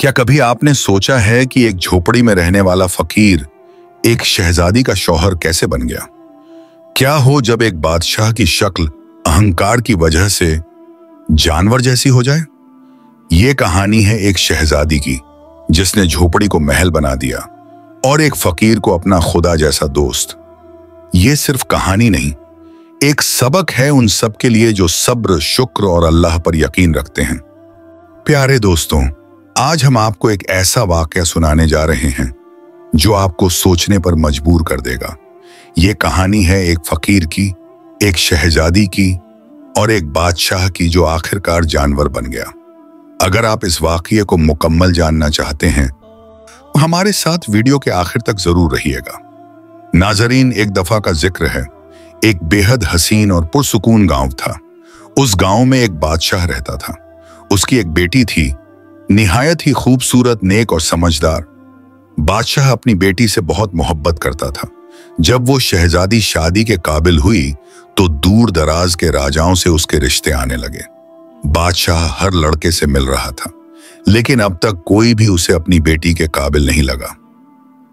क्या कभी आपने सोचा है कि एक झोपड़ी में रहने वाला फकीर एक शहजादी का शौहर कैसे बन गया? क्या हो जब एक बादशाह की शक्ल अहंकार की वजह से जानवर जैसी हो जाए? ये कहानी है एक शहजादी की जिसने झोपड़ी को महल बना दिया और एक फकीर को अपना खुदा जैसा दोस्त। ये सिर्फ कहानी नहीं, एक सबक है उन सब के लिए जो सब्र, शुक्र और अल्लाह पर यकीन रखते हैं। प्यारे दोस्तों, आज हम आपको एक ऐसा वाकया सुनाने जा रहे हैं जो आपको सोचने पर मजबूर कर देगा। ये कहानी है एक फकीर की, एक शहजादी की और एक बादशाह की जो आखिरकार जानवर बन गया। अगर आप इस वाकये को मुकम्मल जानना चाहते हैं तो हमारे साथ वीडियो के आखिर तक जरूर रहिएगा। नाजरीन, एक दफा का जिक्र है, एक बेहद हसीन और पुरसुकून गांव था। उस गांव में एक बादशाह रहता था। उसकी एक बेटी थी, निहायत ही खूबसूरत, नेक और समझदार। बादशाह अपनी बेटी से बहुत मोहब्बत करता था। जब वो शहजादी शादी के काबिल हुई तो दूर दराज के राजाओं से उसके रिश्ते आने लगे। बादशाह हर लड़के से मिल रहा था, लेकिन अब तक कोई भी उसे अपनी बेटी के काबिल नहीं लगा।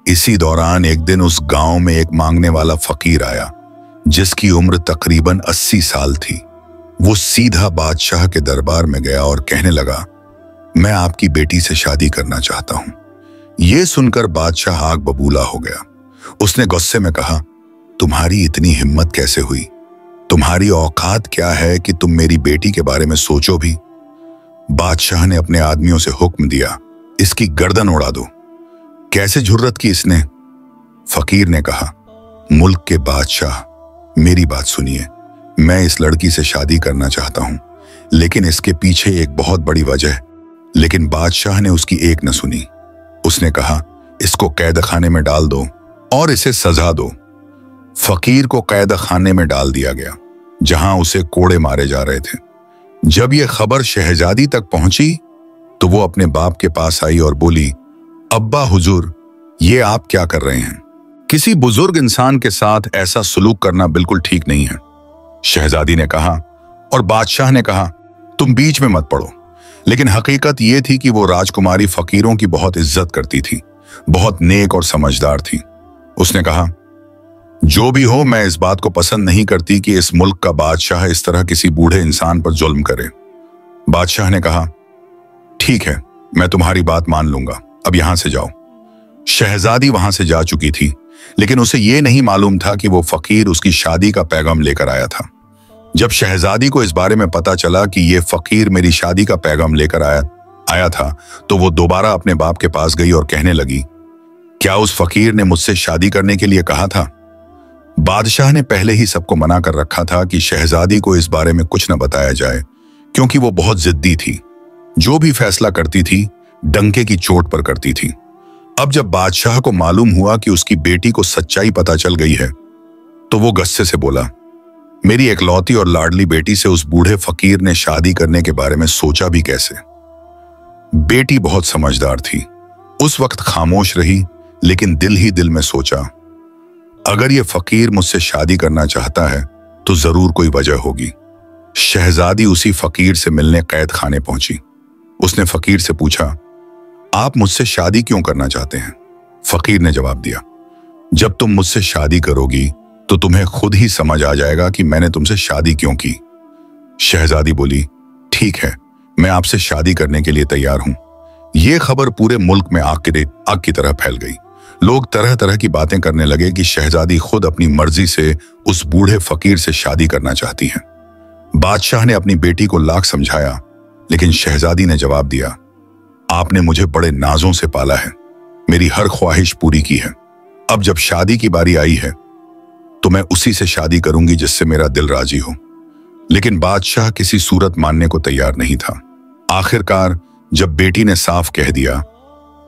इसी दौरान एक दिन उस गांव में एक मांगने वाला फकीर आया जिसकी उम्र तकरीबन 80 साल थी। वो सीधा बादशाह के दरबार में गया और कहने लगा, मैं आपकी बेटी से शादी करना चाहता हूं। ये सुनकर बादशाह आग बबूला हो गया। उसने गुस्से में कहा, तुम्हारी इतनी हिम्मत कैसे हुई? तुम्हारी औकात क्या है कि तुम मेरी बेटी के बारे में सोचो भी? बादशाह ने अपने आदमियों से हुक्म दिया, इसकी गर्दन उड़ा दो। कैसे जुर्रत की इसने? फकीर ने कहा, मुल्क के बादशाह, मेरी बात सुनिए। मैं इस लड़की से शादी करना चाहता हूं, लेकिन इसके पीछे एक बहुत बड़ी वजह है। लेकिन बादशाह ने उसकी एक न सुनी। उसने कहा, इसको कैद खाने में डाल दो और इसे सजा दो। फकीर को कैद खाने में डाल दिया गया, जहां उसे कोड़े मारे जा रहे थे। जब यह खबर शहजादी तक पहुंची तो वो अपने बाप के पास आई और बोली, अब्बा हुजूर, ये आप क्या कर रहे हैं? किसी बुजुर्ग इंसान के साथ ऐसा सुलूक करना बिल्कुल ठीक नहीं है। शहजादी ने कहा, और बादशाह ने कहा, तुम बीच में मत पड़ो। लेकिन हकीकत यह थी कि वो राजकुमारी फकीरों की बहुत इज्जत करती थी, बहुत नेक और समझदार थी। उसने कहा, जो भी हो, मैं इस बात को पसंद नहीं करती कि इस मुल्क का बादशाह इस तरह किसी बूढ़े इंसान पर जुल्म करे। बादशाह ने कहा, ठीक है, मैं तुम्हारी बात मान लूंगा, अब यहां से जाओ। शहजादी वहां से जा चुकी थी, लेकिन उसे यह नहीं मालूम था कि वो फकीर उसकी शादी का पैगाम लेकर आया था। जब शहजादी को इस बारे में पता चला कि ये फकीर मेरी शादी का पैगाम लेकर आया था, तो वो दोबारा अपने बाप के पास गई और कहने लगी, क्या उस फकीर ने मुझसे शादी करने के लिए कहा था? बादशाह ने पहले ही सबको मना कर रखा था कि शहजादी को इस बारे में कुछ न बताया जाए, क्योंकि वो बहुत जिद्दी थी। जो भी फैसला करती थी, डंके की चोट पर करती थी। अब जब बादशाह को मालूम हुआ कि उसकी बेटी को सच्चाई पता चल गई है, तो वो गुस्से से बोला, मेरी इकलौती और लाडली बेटी से उस बूढ़े फकीर ने शादी करने के बारे में सोचा भी कैसे? बेटी बहुत समझदार थी। उस वक्त खामोश रही, लेकिन दिल ही दिल में सोचा, अगर ये फकीर मुझसे शादी करना चाहता है तो जरूर कोई वजह होगी। शहजादी उसी फकीर से मिलने कैद खाने पहुंची। उसने फकीर से पूछा, आप मुझसे शादी क्यों करना चाहते हैं? फकीर ने जवाब दिया, जब तुम मुझसे शादी करोगी तो तुम्हें खुद ही समझ आ जाएगा कि मैंने तुमसे शादी क्यों की। शहजादी बोली, ठीक है, मैं आपसे शादी करने के लिए तैयार हूं। यह खबर पूरे मुल्क में आग की तरह फैल गई। लोग तरह तरह की बातें करने लगे कि शहजादी खुद अपनी मर्जी से उस बूढ़े फकीर से शादी करना चाहती है। बादशाह ने अपनी बेटी को लाख समझाया, लेकिन शहजादी ने जवाब दिया, आपने मुझे बड़े नाजों से पाला है, मेरी हर ख्वाहिश पूरी की है। अब जब शादी की बारी आई है तो मैं उसी से शादी करूंगी जिससे मेरा दिल राजी हो। लेकिन बादशाह किसी सूरत मानने को तैयार नहीं था। आखिरकार जब बेटी ने साफ कह दिया,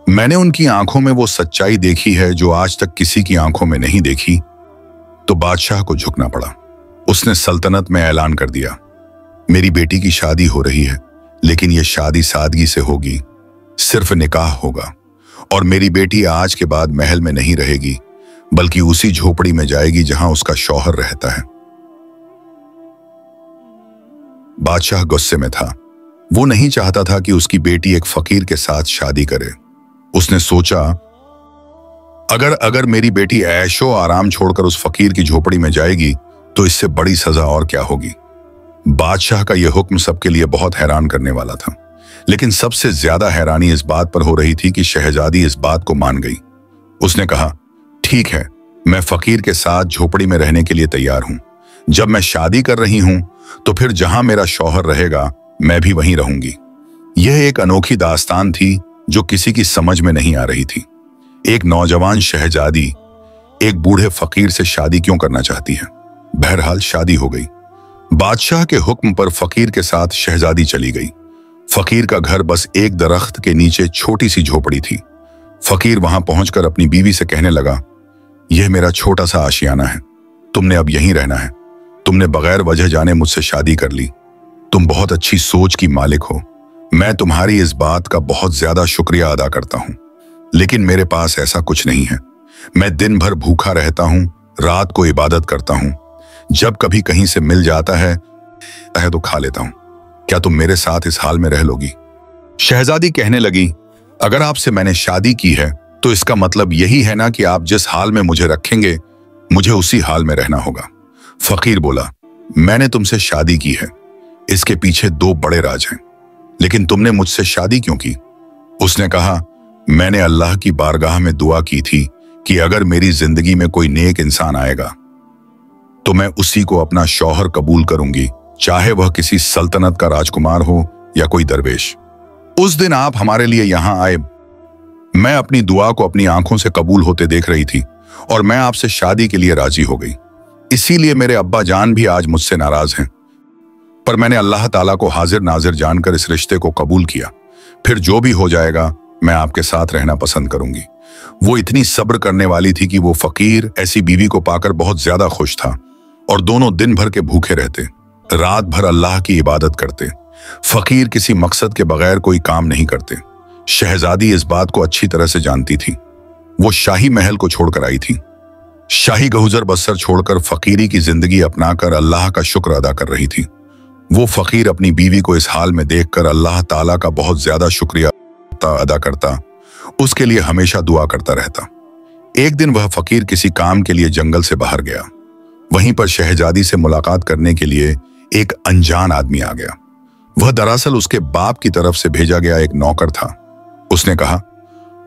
मैंने उनकी आंखों में वो सच्चाई देखी है जो आज तक किसी की आंखों में नहीं देखी, तो बादशाह को झुकना पड़ा। उसने सल्तनत में ऐलान कर दिया, मेरी बेटी की शादी हो रही है, लेकिन यह शादी सादगी से होगी, सिर्फ निकाह होगा, और मेरी बेटी आज के बाद महल में नहीं रहेगी, बल्कि उसी झोपड़ी में जाएगी जहां उसका शौहर रहता है। बादशाह गुस्से में था। वो नहीं चाहता था कि उसकी बेटी एक फकीर के साथ शादी करे। उसने सोचा, अगर मेरी बेटी ऐशो आराम छोड़कर उस फकीर की झोपड़ी में जाएगी तो इससे बड़ी सजा और क्या होगी। बादशाह का यह हुक्म सबके लिए बहुत हैरान करने वाला था, लेकिन सबसे ज्यादा हैरानी इस बात पर हो रही थी कि शहजादी इस बात को मान गई। उसने कहा, ठीक है, मैं फकीर के साथ झोपड़ी में रहने के लिए तैयार हूं। जब मैं शादी कर रही हूं तो फिर जहां मेरा शौहर रहेगा मैं भी वहीं रहूंगी। यह एक अनोखी दास्तान थी जो किसी की समझ में नहीं आ रही थी। एक नौजवान शहजादी एक बूढ़े फकीर से शादी क्यों करना चाहती है? बहरहाल शादी हो गई। बादशाह के हुक्म पर फकीर के साथ शहजादी चली गई। फकीर का घर बस एक दरख्त के नीचे छोटी सी झोपड़ी थी। फकीर वहां पहुंचकर अपनी बीवी से कहने लगा, यह मेरा छोटा सा आशियाना है, तुमने अब यहीं रहना है। तुमने बगैर वजह जाने मुझसे शादी कर ली। तुम बहुत अच्छी सोच की मालिक हो। मैं तुम्हारी इस बात का बहुत ज्यादा शुक्रिया अदा करता हूं, लेकिन मेरे पास ऐसा कुछ नहीं है। मैं दिन भर भूखा रहता हूं, रात को इबादत करता हूं। जब कभी कहीं से मिल जाता है तो खा लेता हूं। क्या तुम मेरे साथ इस हाल में रह लोगी? शहजादी कहने लगी, अगर आपसे मैंने शादी की है तो इसका मतलब यही है ना कि आप जिस हाल में मुझे रखेंगे मुझे उसी हाल में रहना होगा। फकीर बोला, मैंने तुमसे शादी की है, इसके पीछे दो बड़े राज हैं, लेकिन तुमने मुझसे शादी क्यों की? उसने कहा, मैंने अल्लाह की बारगाह में दुआ की थी कि अगर मेरी जिंदगी में कोई नेक इंसान आएगा तो मैं उसी को अपना शौहर कबूल करूंगी, चाहे वह किसी सल्तनत का राजकुमार हो या कोई दरवेश। उस दिन आप हमारे लिए यहां आए, मैं अपनी दुआ को अपनी आंखों से कबूल होते देख रही थी और मैं आपसे शादी के लिए राजी हो गई। इसीलिए मेरे अब्बा जान भी आज मुझसे नाराज हैं, पर मैंने अल्लाह ताला को हाजिर नाजिर जानकर इस रिश्ते को कबूल किया। फिर जो भी हो जाएगा मैं आपके साथ रहना पसंद करूंगी। वो इतनी सब्र करने वाली थी कि वो फकीर ऐसी बीवी को पाकर बहुत ज्यादा खुश था और दोनों दिन भर के भूखे रहते, रात भर अल्लाह की इबादत करते। फकीर किसी मकसद के बगैर कोई काम नहीं करते। शहजादी इस बात को अच्छी तरह से जानती थी। वो शाही महल को छोड़कर आई थी, शाही गुजर बसर छोड़कर फकीरी की जिंदगी अपनाकर अल्लाह का शुक्र अदा कर रही थी। वो फकीर अपनी बीवी को इस हाल में देखकर अल्लाह ताला का बहुत ज्यादा शुक्रिया अदा करता, उसके लिए हमेशा दुआ करता रहता। एक दिन वह फकीर किसी काम के लिए जंगल से बाहर गया। वहीं पर शहजादी से मुलाकात करने के लिए एक अनजान आदमी आ गया। वह दरअसल उसके बाप की तरफ से भेजा गया एक नौकर था। उसने कहा,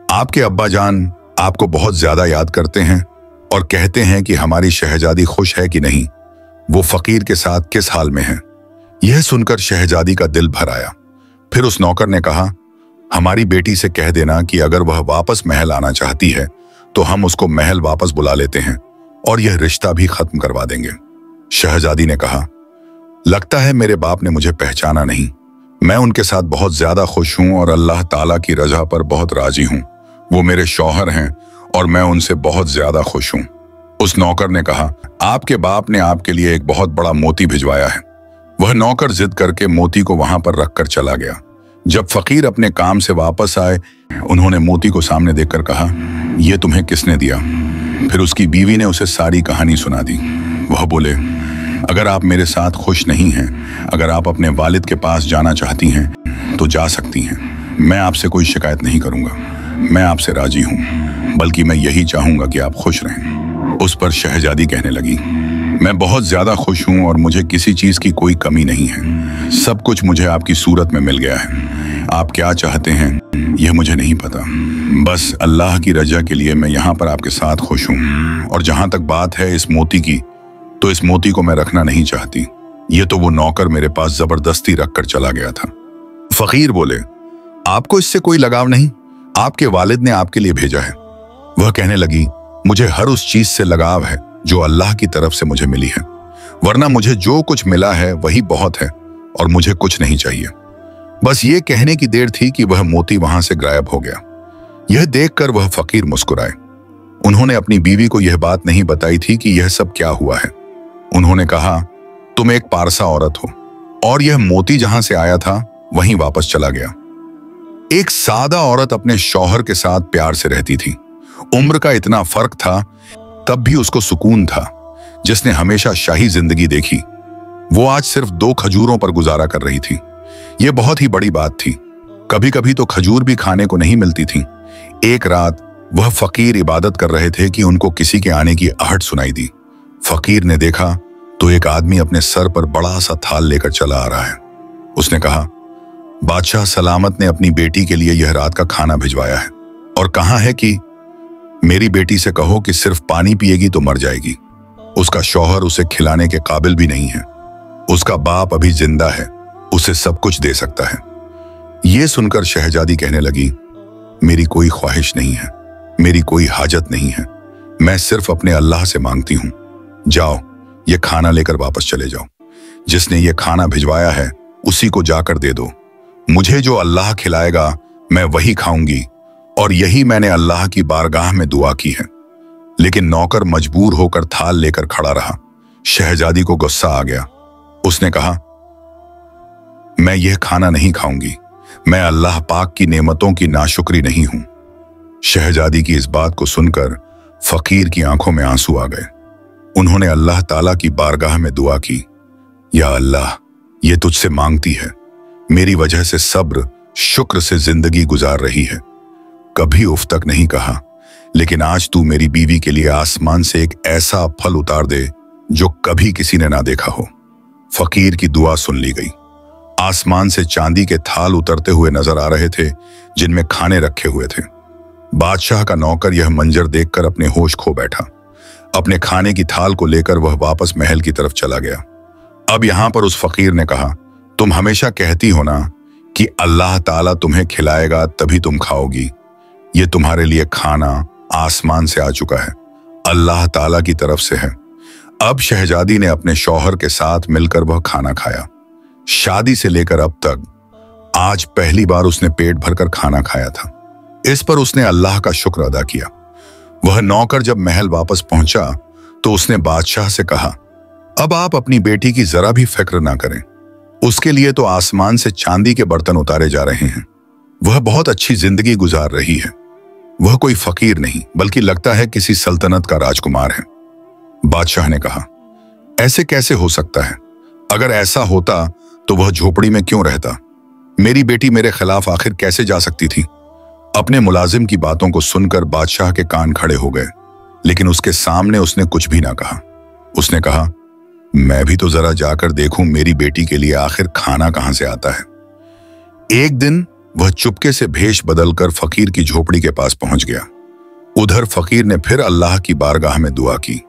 आपके अब्बा जान आपको बहुत ज्यादा याद करते हैं और कहते हैं कि हमारी शहजादी खुश है कि नहीं, वो फकीर के साथ किस हाल में है। यह सुनकर शहजादी का दिल भर आया। फिर उस नौकर ने कहा, हमारी बेटी से कह देना कि अगर वह वापस महल आना चाहती है तो हम उसको महल वापस बुला लेते हैं और यह रिश्ता भी खत्म करवा देंगे। शहजादी ने कहा, लगता है मेरे बाप ने मुझे पहचाना नहीं। मैं उनके साथ बहुत ज्यादा खुश हूं और अल्लाह ताला की रजा पर बहुत राजी हूं। वो मेरे शौहर हैं और मैं उनसे बहुत ज्यादा खुश हूं। उस नौकर ने कहा, आपके बाप ने आपके लिए एक बहुत बड़ा मोती भिजवाया है। वह नौकर जिद करके मोती को वहां पर रखकर चला गया। जब फकीर अपने काम से वापस आए, उन्होंने मोती को सामने देखकर कहा, यह तुम्हें किसने दिया? फिर उसकी बीवी ने उसे सारी कहानी सुना दी। वह बोले, अगर आप मेरे साथ खुश नहीं हैं, अगर आप अपने वालिद के पास जाना चाहती हैं तो जा सकती हैं। मैं आपसे कोई शिकायत नहीं करूंगा, मैं आपसे राजी हूं, बल्कि मैं यही चाहूंगा कि आप खुश रहें। उस पर शहजादी कहने लगी, मैं बहुत ज्यादा खुश हूं और मुझे किसी चीज की कोई कमी नहीं है। सब कुछ मुझे आपकी सूरत में मिल गया है। आप क्या चाहते हैं यह मुझे नहीं पता, बस अल्लाह की रजा के लिए मैं यहाँ पर आपके साथ खुश हूँ। और जहां तक बात है इस मोती की, तो इस मोती को मैं रखना नहीं चाहती। ये तो वो नौकर मेरे पास जबरदस्ती रखकर चला गया था। फकीर बोले, आपको इससे कोई लगाव नहीं, आपके वालिद ने आपके लिए भेजा है। वह कहने लगी, मुझे हर उस चीज से लगाव है जो अल्लाह की तरफ से मुझे मिली है, वरना मुझे जो कुछ मिला है वही बहुत है और मुझे कुछ नहीं चाहिए। बस ये कहने की देर थी कि वह मोती वहां से गायब हो गया। यह देखकर वह फकीर मुस्कुराए। उन्होंने अपनी बीवी को यह बात नहीं बताई थी कि यह सब क्या हुआ है। उन्होंने कहा, तुम एक पारसा औरत हो और यह मोती जहां से आया था वहीं वापस चला गया। एक सादा औरत अपने शौहर के साथ प्यार से रहती थी। उम्र का इतना फर्क था, तब भी उसको सुकून था। जिसने हमेशा शाही जिंदगी देखी, वो आज सिर्फ 2 खजूरों पर गुजारा कर रही थी। ये बहुत ही बड़ी बात थी। कभी कभी तो खजूर भी खाने को नहीं मिलती थी। एक रात वह फकीर इबादत कर रहे थे कि उनको किसी के आने की आहट सुनाई दी। फकीर ने देखा तो एक आदमी अपने सर पर बड़ा सा थाल लेकर चला आ रहा है। उसने कहा, बादशाह सलामत ने अपनी बेटी के लिए यह रात का खाना भिजवाया है और कहा है कि मेरी बेटी से कहो कि सिर्फ पानी पिएगी तो मर जाएगी। उसका शौहर उसे खिलाने के काबिल भी नहीं है। उसका बाप अभी जिंदा है, उसे सब कुछ दे सकता है। ये सुनकर शहजादी कहने लगी, मेरी कोई ख्वाहिश नहीं है, मेरी कोई हाजत नहीं है, मैं सिर्फ अपने अल्लाह से मांगती हूं। जाओ, ये खाना लेकर वापस चले जाओ। जिसने ये खाना भिजवाया है उसी को जाकर दे दो। मुझे जो अल्लाह खिलाएगा मैं वही खाऊंगी, और यही मैंने अल्लाह की बारगाह में दुआ की है। लेकिन नौकर मजबूर होकर थाल लेकर खड़ा रहा। शहजादी को गुस्सा आ गया। उसने कहा, मैं यह खाना नहीं खाऊंगी, मैं अल्लाह पाक की नेमतों की नाशुक्री नहीं हूं। शहजादी की इस बात को सुनकर फकीर की आंखों में आंसू आ गए। उन्होंने अल्लाह ताला की बारगाह में दुआ की, या अल्लाह, ये तुझसे मांगती है, मेरी वजह से सब्र शुक्र से जिंदगी गुजार रही है। कभी उफ तक नहीं कहा, लेकिन आज तू मेरी बीवी के लिए आसमान से एक ऐसा फल उतार दे जो कभी किसी ने ना देखा हो। फकीर की दुआ सुन ली गई। आसमान से चांदी के थाल उतरते हुए नजर आ रहे थे जिनमें खाने रखे हुए थे। बादशाह का नौकर यह मंजर देखकर अपने होश खो बैठा। अपने खाने की थाल को लेकर वह वापस महल की तरफ चला गया। अब यहां पर उस फकीर ने कहा, तुम हमेशा कहती हो ना कि अल्लाह ताला तुम्हें खिलाएगा तभी तुम खाओगी। ये तुम्हारे लिए खाना आसमान से आ चुका है, अल्लाह ताला की तरफ से है। अब शहजादी ने अपने शौहर के साथ मिलकर वह खाना खाया। शादी से लेकर अब तक आज पहली बार उसने पेट भरकर खाना खाया था। इस पर उसने अल्लाह का शुक्र अदा किया। वह नौकर जब महल वापस पहुंचा तो उसने बादशाह से कहा, अब आप अपनी बेटी की जरा भी फिक्र ना करें, उसके लिए तो आसमान से चांदी के बर्तन उतारे जा रहे हैं। वह बहुत अच्छी जिंदगी गुजार रही है। वह कोई फकीर नहीं बल्कि लगता है किसी सल्तनत का राजकुमार है। बादशाह ने कहा, ऐसे कैसे हो सकता है? अगर ऐसा होता तो वह झोपड़ी में क्यों रहता? मेरी बेटी मेरे खिलाफ आखिर कैसे जा सकती थी? अपने मुलाजिम की बातों को सुनकर बादशाह के कान खड़े हो गए, लेकिन उसके सामने उसने कुछ भी ना कहा। उसने कहा, मैं भी तो जरा जाकर देखूं मेरी बेटी के लिए आखिर खाना कहां से आता है। एक दिन वह चुपके से भेष बदलकर फकीर की झोपड़ी के पास पहुंच गया। उधर फकीर ने फिर अल्लाह की बारगाह में दुआ की।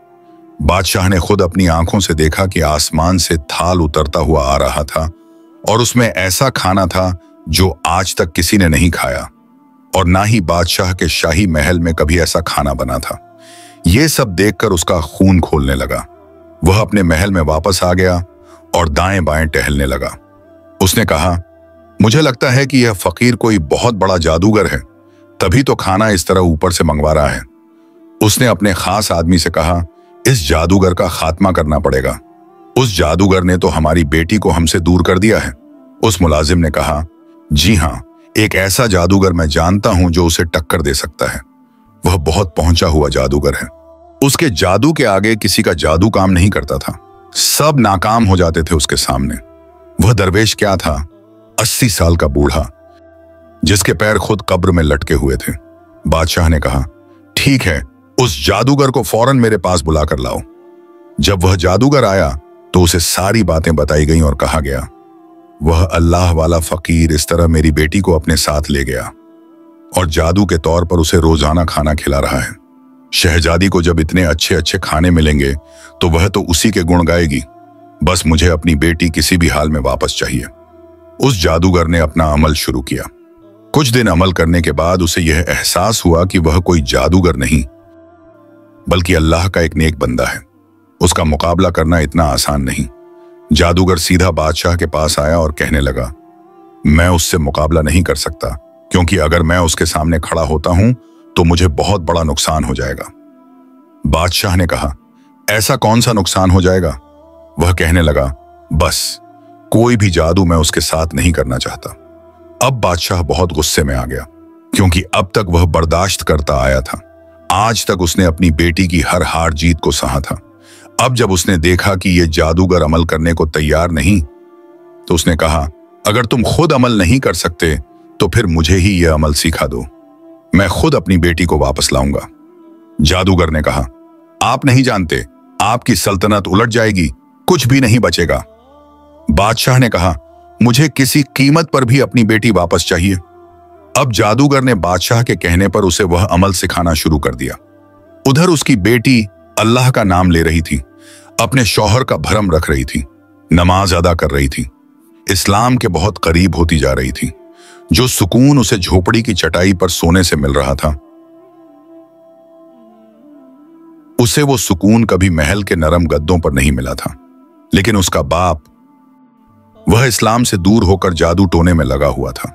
बादशाह ने खुद अपनी आंखों से देखा कि आसमान से थाल उतरता हुआ आ रहा था और उसमें ऐसा खाना था जो आज तक किसी ने नहीं खाया, और ना ही बादशाह के शाही महल में कभी ऐसा खाना बना था। यह सब देखकर उसका खून खोलने लगा। वह अपने महल में वापस आ गया और दाएं बाएं टहलने लगा। उसने कहा, मुझे लगता है कि यह फकीर कोई बहुत बड़ा जादूगर है, तभी तो खाना इस तरह ऊपर से मंगवा रहा है। उसने अपने खास आदमी से कहा, इस जादूगर का खात्मा करना पड़ेगा। उस जादूगर ने तो हमारी बेटी को हमसे दूर कर दिया है। उस मुलाजिम ने कहा, जी हां, एक ऐसा जादूगर मैं जानता हूं जो उसे टक्कर दे सकता है। वह बहुत पहुंचा हुआ जादूगर है। उसके जादू के आगे किसी का जादू काम नहीं करता था। सब नाकाम हो जाते थे उसके सामने। वह दरवेश क्या था? 80 साल का बूढ़ा जिसके पैर खुद कब्र में लटके हुए थे। बादशाह ने कहा, ठीक है, उस जादूगर को फौरन मेरे पास बुलाकर लाओ। जब वह जादूगर आया तो उसे सारी बातें बताई गईं और कहा गया, वह अल्लाह वाला फकीर इस तरह मेरी बेटी को अपने साथ ले गया और जादू के तौर पर उसे रोजाना खाना खिला रहा है। शहजादी को जब इतने अच्छे अच्छे खाने मिलेंगे तो वह तो उसी के गुण गाएगी। बस मुझे अपनी बेटी किसी भी हाल में वापस चाहिए। उस जादूगर ने अपना अमल शुरू किया। कुछ दिन अमल करने के बाद उसे यह एहसास हुआ कि वह कोई जादूगर नहीं बल्कि अल्लाह का एक नेक बंदा है। उसका मुकाबला करना इतना आसान नहीं। जादूगर सीधा बादशाह के पास आया और कहने लगा, मैं उससे मुकाबला नहीं कर सकता, क्योंकि अगर मैं उसके सामने खड़ा होता हूं तो मुझे बहुत बड़ा नुकसान हो जाएगा। बादशाह ने कहा, ऐसा कौन सा नुकसान हो जाएगा? वह कहने लगा, बस कोई भी जादू मैं उसके साथ नहीं करना चाहता। अब बादशाह बहुत गुस्से में आ गया, क्योंकि अब तक वह बर्दाश्त करता आया था। आज तक उसने अपनी बेटी की हर हार जीत को सहा था। अब जब उसने देखा कि यह जादूगर अमल करने को तैयार नहीं, तो उसने कहा, अगर तुम खुद अमल नहीं कर सकते तो फिर मुझे ही यह अमल सिखा दो, मैं खुद अपनी बेटी को वापस लाऊंगा। जादूगर ने कहा, आप नहीं जानते, आपकी सल्तनत उलट जाएगी, कुछ भी नहीं बचेगा। बादशाह ने कहा, मुझे किसी कीमत पर भी अपनी बेटी वापस चाहिए। अब जादूगर ने बादशाह के कहने पर उसे वह अमल सिखाना शुरू कर दिया। उधर उसकी बेटी अल्लाह का नाम ले रही थी, अपने शौहर का भरम रख रही थी, नमाज अदा कर रही थी, इस्लाम के बहुत करीब होती जा रही थी। जो सुकून उसे झोपड़ी की चटाई पर सोने से मिल रहा था, उसे वो सुकून कभी महल के नरम गद्दों पर नहीं मिला था। लेकिन उसका बाप, वह इस्लाम से दूर होकर जादू टोने में लगा हुआ था,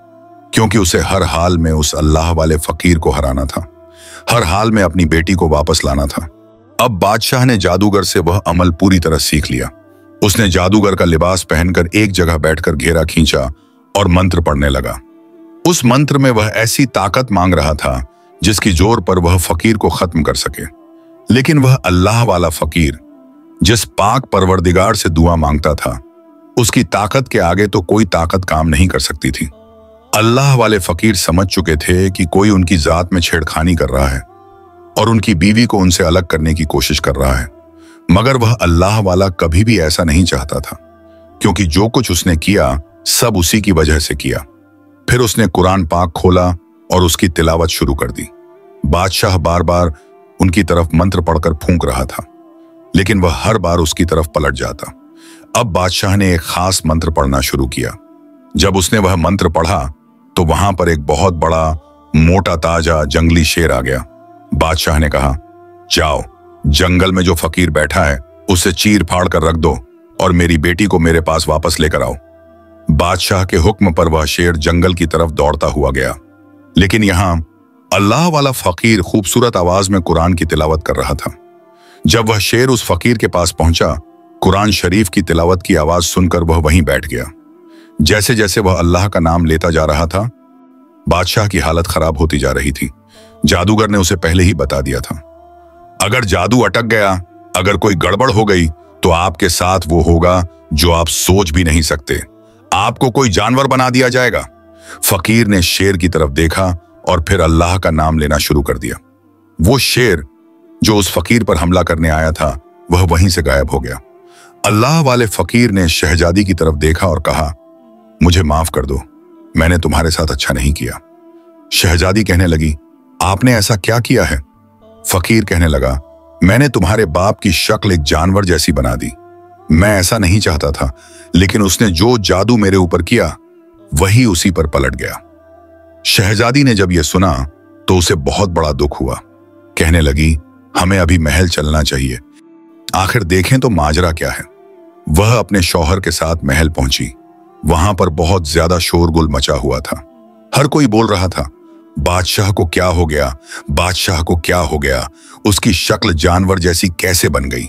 क्योंकि उसे हर हाल में उस अल्लाह वाले फकीर को हराना था, हर हाल में अपनी बेटी को वापस लाना था। अब बादशाह ने जादूगर से वह अमल पूरी तरह सीख लिया। उसने जादूगर का लिबास पहनकर एक जगह बैठकर घेरा खींचा और मंत्र पढ़ने लगा। उस मंत्र में वह ऐसी ताकत मांग रहा था जिसकी जोर पर वह फकीर को खत्म कर सके। लेकिन वह अल्लाह वाला फकीर, जिस पाक परवरदिगार से दुआ मांगता था, उसकी ताकत के आगे तो कोई ताकत काम नहीं कर सकती थी। अल्लाह वाले फकीर समझ चुके थे कि कोई उनकी जात में छेड़खानी कर रहा है और उनकी बीवी को उनसे अलग करने की कोशिश कर रहा है। मगर वह अल्लाह वाला कभी भी ऐसा नहीं चाहता था, क्योंकि जो कुछ उसने किया सब उसी की वजह से किया। फिर उसने कुरान पाक खोला और उसकी तिलावत शुरू कर दी। बादशाह बार बार उनकी तरफ मंत्र पढ़कर फूंक रहा था, लेकिन वह हर बार उसकी तरफ पलट जाता। अब बादशाह ने एक खास मंत्र पढ़ना शुरू किया। जब उसने वह मंत्र पढ़ा तो वहां पर एक बहुत बड़ा मोटा ताजा जंगली शेर आ गया। बादशाह ने कहा, जाओ, जंगल में जो फकीर बैठा है उसे चीर फाड़ कर रख दो और मेरी बेटी को मेरे पास वापस लेकर आओ। बादशाह के हुक्म पर वह शेर जंगल की तरफ दौड़ता हुआ गया। लेकिन यहां अल्लाह वाला फकीर खूबसूरत आवाज में कुरान की तिलावत कर रहा था। जब वह शेर उस फकीर के पास पहुंचा, कुरान शरीफ की तिलावत की आवाज सुनकर वह वहीं बैठ गया। जैसे जैसे वह अल्लाह का नाम लेता जा रहा था, बादशाह की हालत खराब होती जा रही थी। जादूगर ने उसे पहले ही बता दिया था, अगर जादू अटक गया, अगर कोई गड़बड़ हो गई तो आपके साथ वो होगा जो आप सोच भी नहीं सकते। आपको कोई जानवर बना दिया जाएगा। फकीर ने शेर की तरफ देखा और फिर अल्लाह का नाम लेना शुरू कर दिया। वो शेर जो उस फकीर पर हमला करने आया था, वह वहीं से गायब हो गया। अल्लाह वाले फकीर ने शहजादी की तरफ देखा और कहा, मुझे माफ कर दो, मैंने तुम्हारे साथ अच्छा नहीं किया। शहजादी कहने लगी, आपने ऐसा क्या किया है? फकीर कहने लगा, मैंने तुम्हारे बाप की शक्ल एक जानवर जैसी बना दी। मैं ऐसा नहीं चाहता था, लेकिन उसने जो जादू मेरे ऊपर किया वही उसी पर पलट गया। शहजादी ने जब यह सुना तो उसे बहुत बड़ा दुख हुआ। कहने लगी, हमें अभी महल चलना चाहिए, आखिर देखें तो माजरा क्या है। वह अपने शौहर के साथ महल पहुंची। वहां पर बहुत ज्यादा शोरगुल मचा हुआ था। हर कोई बोल रहा था, बादशाह को क्या हो गया, बादशाह को क्या हो गया, उसकी शक्ल जानवर जैसी कैसे बन गई।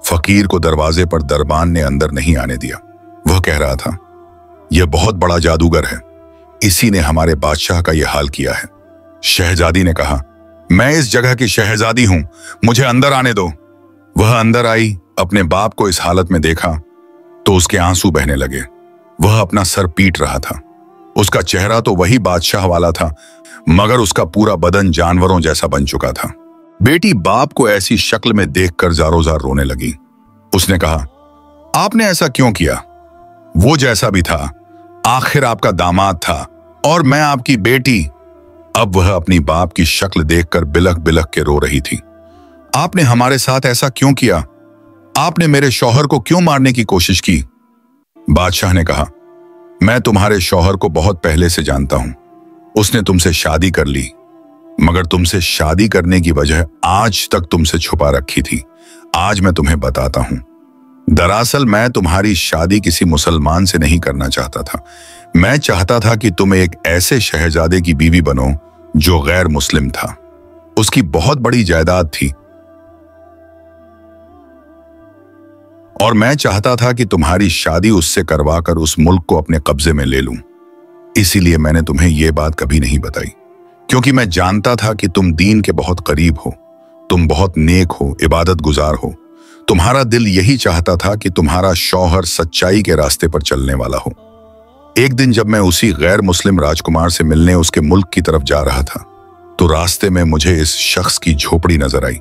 फकीर को दरवाजे पर दरबान ने अंदर नहीं आने दिया। वह कह रहा था, यह बहुत बड़ा जादूगर है, इसी ने हमारे बादशाह का यह हाल किया है। शहजादी ने कहा, मैं इस जगह की शहजादी हूं, मुझे अंदर आने दो। वह अंदर आई, अपने बाप को इस हालत में देखा तो उसके आंसू बहने लगे। वह अपना सर पीट रहा था। उसका चेहरा तो वही बादशाह वाला था, मगर उसका पूरा बदन जानवरों जैसा बन चुका था। बेटी बाप को ऐसी शक्ल में देखकर जारोजार रोने लगी। उसने कहा, आपने ऐसा क्यों किया? वो जैसा भी था, आखिर आपका दामाद था और मैं आपकी बेटी। अब वह अपनी बाप की शक्ल देखकर बिलख बिलख के रो रही थी। आपने हमारे साथ ऐसा क्यों किया? आपने मेरे शौहर को क्यों मारने की कोशिश की? बादशाह ने कहा, मैं तुम्हारे शौहर को बहुत पहले से जानता हूं। उसने तुमसे शादी कर ली, मगर तुमसे शादी करने की वजह आज तक तुमसे छुपा रखी थी। आज मैं तुम्हें बताता हूं। दरअसल मैं तुम्हारी शादी किसी मुसलमान से नहीं करना चाहता था। मैं चाहता था कि तुम एक ऐसे शहजादे की बीवी बनो जो गैर मुस्लिम था। उसकी बहुत बड़ी जायदाद थी और मैं चाहता था कि तुम्हारी शादी उससे करवाकर उस मुल्क को अपने कब्जे में ले लूं। इसीलिए मैंने तुम्हें यह बात कभी नहीं बताई, क्योंकि मैं जानता था कि तुम दीन के बहुत करीब हो, तुम बहुत नेक हो, इबादत गुजार हो। तुम्हारा दिल यही चाहता था कि तुम्हारा शौहर सच्चाई के रास्ते पर चलने वाला हो। एक दिन जब मैं उसी गैर मुस्लिम राजकुमार से मिलने उसके मुल्क की तरफ जा रहा था तो रास्ते में मुझे इस शख्स की झोपड़ी नजर आई।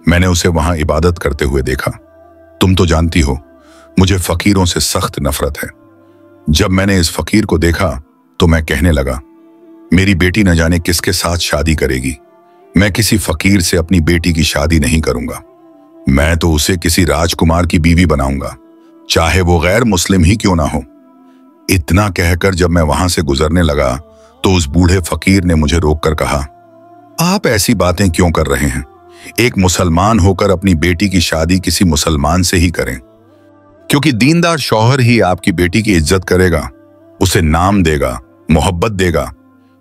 मैंने उसे वहां इबादत करते हुए देखा। तुम तो जानती हो मुझे फकीरों से सख्त नफरत है। जब मैंने इस फकीर को देखा तो मैं कहने लगा, मेरी बेटी न जाने किसके साथ शादी करेगी। मैं किसी फकीर से अपनी बेटी की शादी नहीं करूंगा। मैं तो उसे किसी राजकुमार की बीवी बनाऊंगा, चाहे वो गैर मुस्लिम ही क्यों ना हो। इतना कहकर जब मैं वहां से गुजरने लगा तो उस बूढ़े फकीर ने मुझे रोककर कहा, आप ऐसी बातें क्यों कर रहे हैं? एक मुसलमान होकर अपनी बेटी की शादी किसी मुसलमान से ही करें, क्योंकि दीनदार शौहर ही आपकी बेटी की इज्जत करेगा, उसे नाम देगा, मोहब्बत देगा,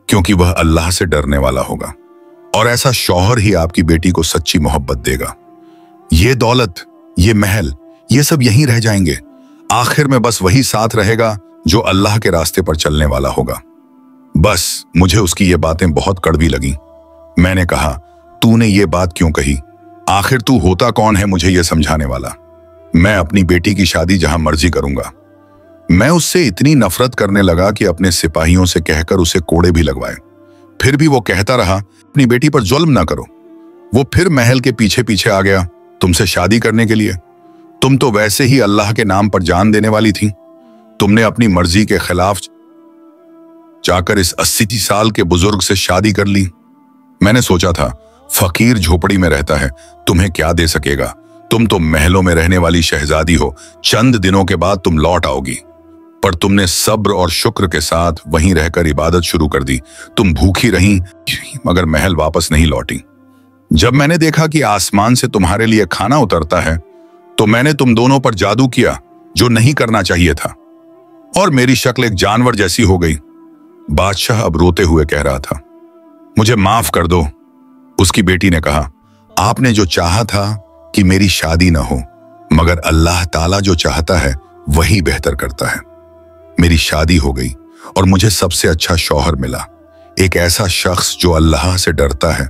क्योंकि वह अल्लाह से डरने वाला होगा। और ऐसा शौहर ही आपकी बेटी को सच्ची मोहब्बत देगा। ये दौलत, ये महल, ये सब यहीं रह जाएंगे। आखिर में बस वही साथ रहेगा जो अल्लाह के रास्ते पर चलने वाला होगा। बस मुझे उसकी ये बातें बहुत कड़वी लगी। मैंने कहा, तूने ये बात क्यों कही? आखिर तू होता कौन है मुझे ये समझाने वाला? मैं अपनी बेटी की शादी जहां मर्जी करूंगा। मैं उससे इतनी नफरत करने लगा कि अपने सिपाहियों से कहकर उसे कोड़े भी लगवाए। फिर भी वो कहता रहा, अपनी बेटी पर जुल्म ना करो। वो फिर महल के पीछे पीछे आ गया तुमसे शादी करने के लिए। तुम तो वैसे ही अल्लाह के नाम पर जान देने वाली थी। तुमने अपनी मर्जी के खिलाफ जाकर इस 80 साल के बुजुर्ग से शादी कर ली। मैंने सोचा था फकीर झोपड़ी में रहता है, तुम्हें क्या दे सकेगा? तुम तो महलों में रहने वाली शहजादी हो, चंद दिनों के बाद तुम लौट आओगी। पर तुमने सब्र और शुक्र के साथ वहीं रहकर इबादत शुरू कर दी। तुम भूखी रहीं मगर महल वापस नहीं लौटी। जब मैंने देखा कि आसमान से तुम्हारे लिए खाना उतरता है तो मैंने तुम दोनों पर जादू किया जो नहीं करना चाहिए था, और मेरी शक्ल एक जानवर जैसी हो गई। बादशाह अब रोते हुए कह रहा था, मुझे माफ कर दो। उसकी बेटी ने कहा, आपने जो चाहा था कि मेरी शादी न हो, मगर अल्लाह ताला जो चाहता है वही बेहतर करता है। मेरी शादी हो गई और मुझे सबसे अच्छा शौहर मिला, एक ऐसा शख्स जो अल्लाह से डरता है,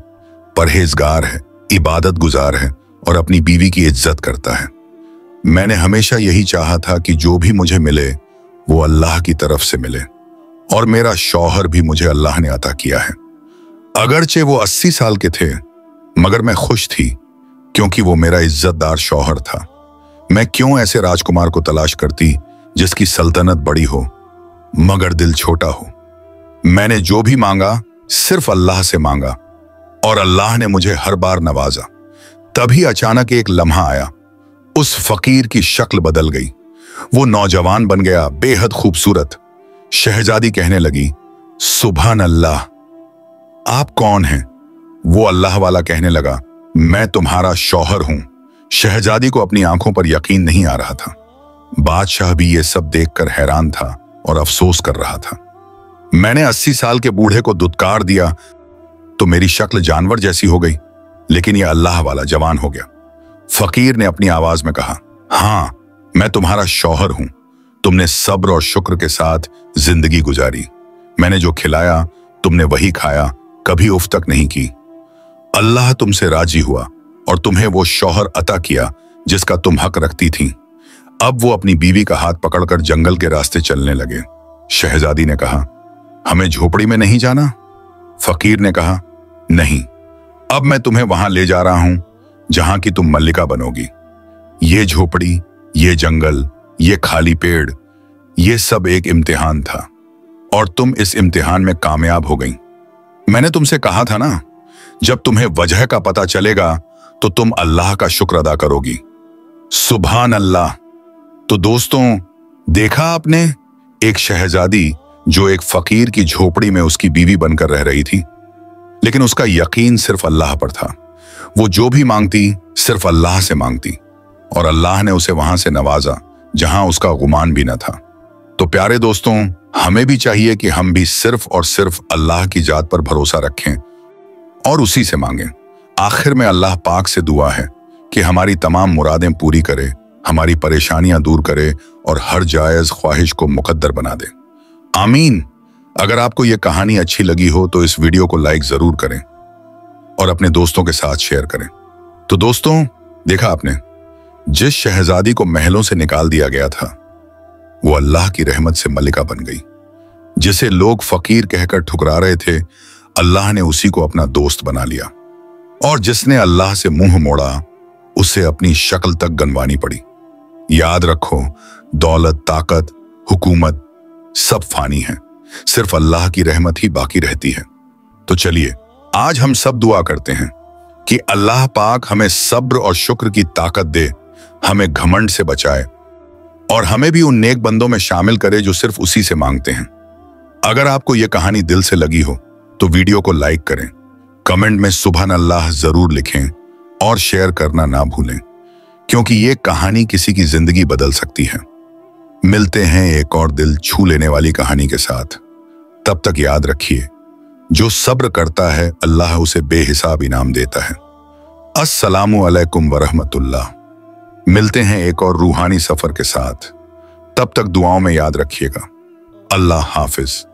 परहेजगार है, इबादत गुजार है और अपनी बीवी की इज्जत करता है। मैंने हमेशा यही चाहा था कि जो भी मुझे मिले वो अल्लाह की तरफ से मिले, और मेरा शौहर भी मुझे अल्लाह ने अता किया है। अगरचे वो 80 साल के थे मगर मैं खुश थी, क्योंकि वो मेरा इज्जतदार शौहर था। मैं क्यों ऐसे राजकुमार को तलाश करती जिसकी सल्तनत बड़ी हो मगर दिल छोटा हो। मैंने जो भी मांगा सिर्फ अल्लाह से मांगा और अल्लाह ने मुझे हर बार नवाजा। तभी अचानक एक लम्हा आया, उस फकीर की शक्ल बदल गई। वो नौजवान बन गया, बेहद खूबसूरत। शहजादी कहने लगी, सुभान अल्लाह, आप कौन हैं? वो अल्लाह वाला कहने लगा, मैं तुम्हारा शौहर हूं। शहजादी को अपनी आंखों पर यकीन नहीं आ रहा था। बादशाह भी ये सब देखकर हैरान था और अफसोस कर रहा था। मैंने 80 साल के बूढ़े को दुत्कार दिया तो मेरी शक्ल जानवर जैसी हो गई, लेकिन यह अल्लाह वाला जवान हो गया। फकीर ने अपनी आवाज में कहा, हाँ, मैं तुम्हारा शौहर हूं। तुमने सब्र और शुक्र के साथ जिंदगी गुजारी। मैंने जो खिलाया तुमने वही खाया, कभी उफ तक नहीं की। अल्लाह तुमसे राजी हुआ और तुम्हें वो शौहर अता किया जिसका तुम हक रखती थी। अब वो अपनी बीवी का हाथ पकड़कर जंगल के रास्ते चलने लगे। शहजादी ने कहा, हमें झोपड़ी में नहीं जाना? फकीर ने कहा, नहीं, अब मैं तुम्हें वहां ले जा रहा हूं जहां की तुम मल्लिका बनोगी। ये झोपड़ी, ये जंगल, ये खाली पेड़, ये सब एक इम्तिहान था और तुम इस इम्तिहान में कामयाब हो गई। मैंने तुमसे कहा था ना, जब तुम्हें वजह का पता चलेगा तो तुम अल्लाह का शुक्र अदा करोगी। सुभान अल्लाह। तो दोस्तों, देखा आपने, एक शहजादी जो एक फकीर की झोपड़ी में उसकी बीवी बनकर रह रही थी, लेकिन उसका यकीन सिर्फ अल्लाह पर था। वो जो भी मांगती सिर्फ अल्लाह से मांगती और अल्लाह ने उसे वहां से नवाजा जहां उसका गुमान भी न था। तो प्यारे दोस्तों, हमें भी चाहिए कि हम भी सिर्फ और सिर्फ अल्लाह की जात पर भरोसा रखें और उसी से मांगें। आखिर में अल्लाह पाक से दुआ है कि हमारी तमाम मुरादें पूरी करे, हमारी परेशानियां दूर करे और हर जायज ख्वाहिश को मुकद्दर बना दे। आमीन। अगर आपको यह कहानी अच्छी लगी हो तो इस वीडियो को लाइक जरूर करें और अपने दोस्तों के साथ शेयर करें। तो दोस्तों, देखा आपने, जिस शहजादी को महलों से निकाल दिया गया था वो अल्लाह की रहमत से मलिका बन गई। जिसे लोग फकीर कहकर ठुकरा रहे थे, अल्लाह ने उसी को अपना दोस्त बना लिया। और जिसने अल्लाह से मुंह मोड़ा, उसे अपनी शक्ल तक गंवानी पड़ी। याद रखो, दौलत, ताकत, हुकूमत सब फानी है, सिर्फ अल्लाह की रहमत ही बाकी रहती है। तो चलिए आज हम सब दुआ करते हैं कि अल्लाह पाक हमें सब्र और शुक्र की ताकत दे, हमें घमंड से बचाए और हमें भी उन नेक बंदों में शामिल करे जो सिर्फ उसी से मांगते हैं। अगर आपको यह कहानी दिल से लगी हो तो वीडियो को लाइक करें, कमेंट में सुभान अल्लाह जरूर लिखें और शेयर करना ना भूलें, क्योंकि ये कहानी किसी की जिंदगी बदल सकती है। मिलते हैं एक और दिल छू लेने वाली कहानी के साथ। तब तक याद रखिए, जो सब्र करता है अल्लाह उसे बेहिसाब इनाम देता है। अस्सलामु अलैकुम वरहमतुल्लाह। मिलते हैं एक और रूहानी सफर के साथ। तब तक दुआओं में याद रखिएगा। अल्लाह हाफिज।